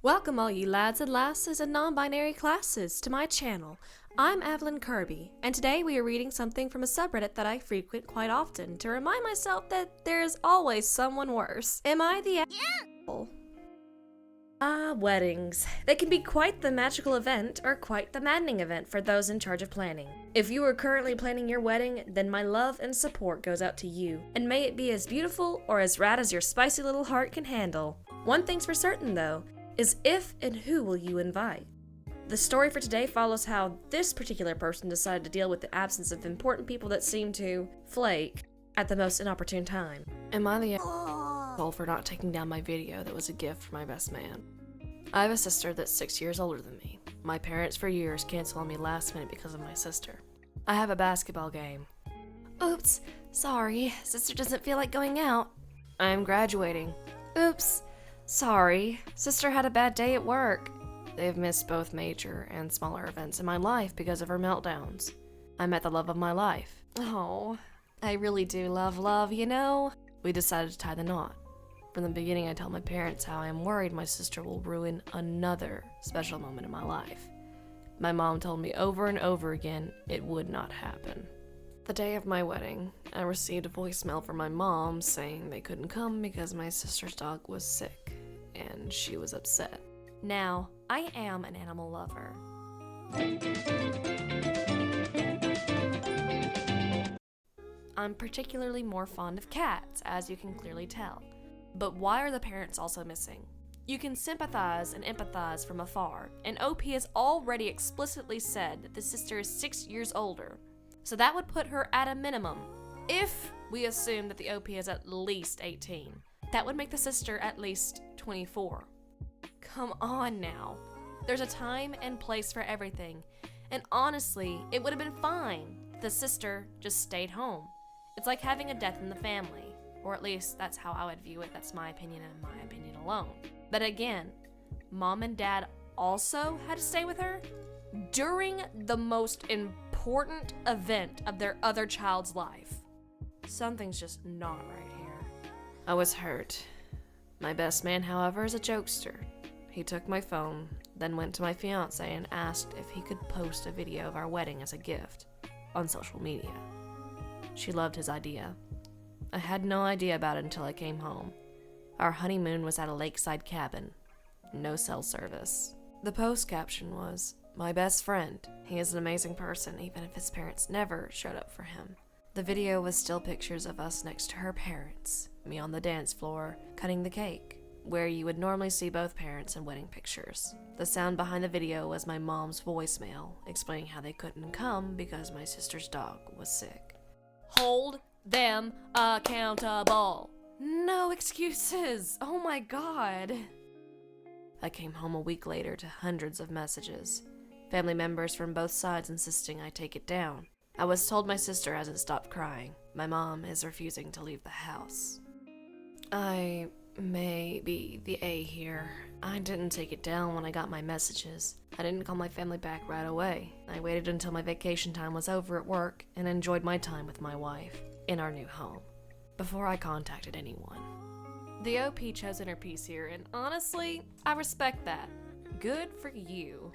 Welcome all you lads and lasses and non-binary classes to my channel. I'm Evelyn Kirby, and today we are reading something from a subreddit that I frequent quite often to remind myself that there is always someone worse. Am I the asshole? Weddings. They can be quite the magical event or quite the maddening event for those in charge of planning. If you are currently planning your wedding, then my love and support goes out to you, and may it be as beautiful or as rad as your spicy little heart can handle. One thing's for certain though, is if and who will you invite. The story for today follows how this particular person decided to deal with the absence of important people that seem to flake at the most inopportune time. Am I the asshole for not taking down my video that was a gift for my best man? I have a sister that's 6 years older than me. My parents for years canceled on me last minute because of my sister. I have a basketball game. Oops, sorry, sister doesn't feel like going out. I am graduating. Oops. Sorry, sister had a bad day at work. They've missed both major and smaller events in my life because of her meltdowns. I met the love of my life. Oh, I really do love love, you know? We decided to tie the knot. From the beginning, I tell my parents how I am worried my sister will ruin another special moment in my life. My mom told me over and over again it would not happen. The day of my wedding, I received a voicemail from my mom saying they couldn't come because my sister's dog was sick, and she was upset. Now, I am an animal lover. I'm particularly more fond of cats, as you can clearly tell. But why are the parents also missing? You can sympathize and empathize from afar, and OP has already explicitly said that the sister is 6 years older. So that would put her at a minimum. If we assume that the OP is at least 18, that would make the sister at least 24. Come on now. There's a time and place for everything. And honestly, it would have been fine if the sister just stayed home. It's like having a death in the family. Or at least that's how I would view it. That's my opinion and my opinion alone. But again, mom and dad also had to stay with her during the most important event of their other child's life. Something's just not right here. I was hurt. My best man, however, is a jokester. He took my phone, then went to my fiance and asked if he could post a video of our wedding as a gift on social media. She loved his idea. I had no idea about it until I came home. Our honeymoon was at a lakeside cabin. No cell service. The post caption was, "My best friend. He is an amazing person, even if his parents never showed up for him." The video was still pictures of us next to her parents, me on the dance floor, cutting the cake, where you would normally see both parents in wedding pictures. The sound behind the video was my mom's voicemail, explaining how they couldn't come because my sister's dog was sick. Hold them accountable. No excuses. Oh my God. I came home a week later to hundreds of messages. Family members from both sides insisting I take it down. I was told my sister hasn't stopped crying. My mom is refusing to leave the house. I may be the A here. I didn't take it down when I got my messages. I didn't call my family back right away. I waited until my vacation time was over at work and enjoyed my time with my wife in our new home before I contacted anyone. The OP chose inner peace here, and honestly, I respect that. Good for you.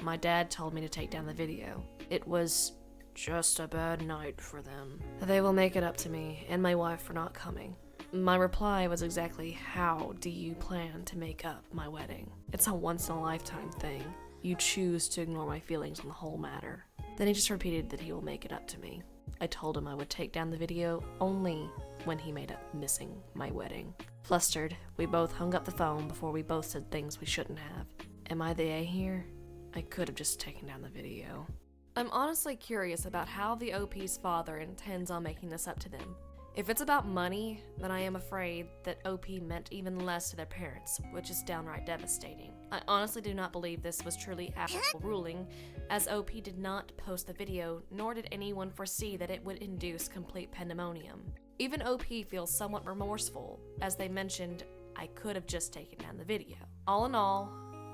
My dad told me to take down the video. It was just a bad night for them. They will make it up to me and my wife for not coming. My reply was exactly, how do you plan to make up my wedding? It's a once-in-a-lifetime thing. You choose to ignore my feelings on the whole matter. Then he just repeated that he will make it up to me. I told him I would take down the video only when he made up missing my wedding. Flustered, we both hung up the phone before we both said things we shouldn't have. Am I the A here? I could have just taken down the video. I'm honestly curious about how the OP's father intends on making this up to them. If it's about money, then I am afraid that OP meant even less to their parents, which is downright devastating. I honestly do not believe this was truly applicable ruling, as OP did not post the video, nor did anyone foresee that it would induce complete pandemonium. Even OP feels somewhat remorseful, as they mentioned, I could have just taken down the video. All in all,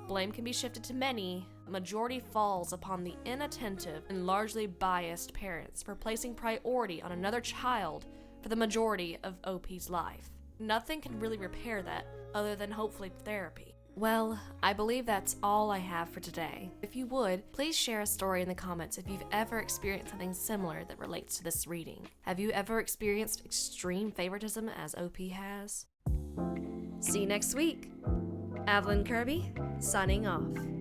blame can be shifted to many. A majority falls upon the inattentive and largely biased parents for placing priority on another child for the majority of OP's life. Nothing can really repair that other than hopefully therapy. Well, I believe that's all I have for today. If you would, please share a story in the comments if you've ever experienced something similar that relates to this reading. Have you ever experienced extreme favoritism as OP has? See you next week. Evelyn Kirby, signing off.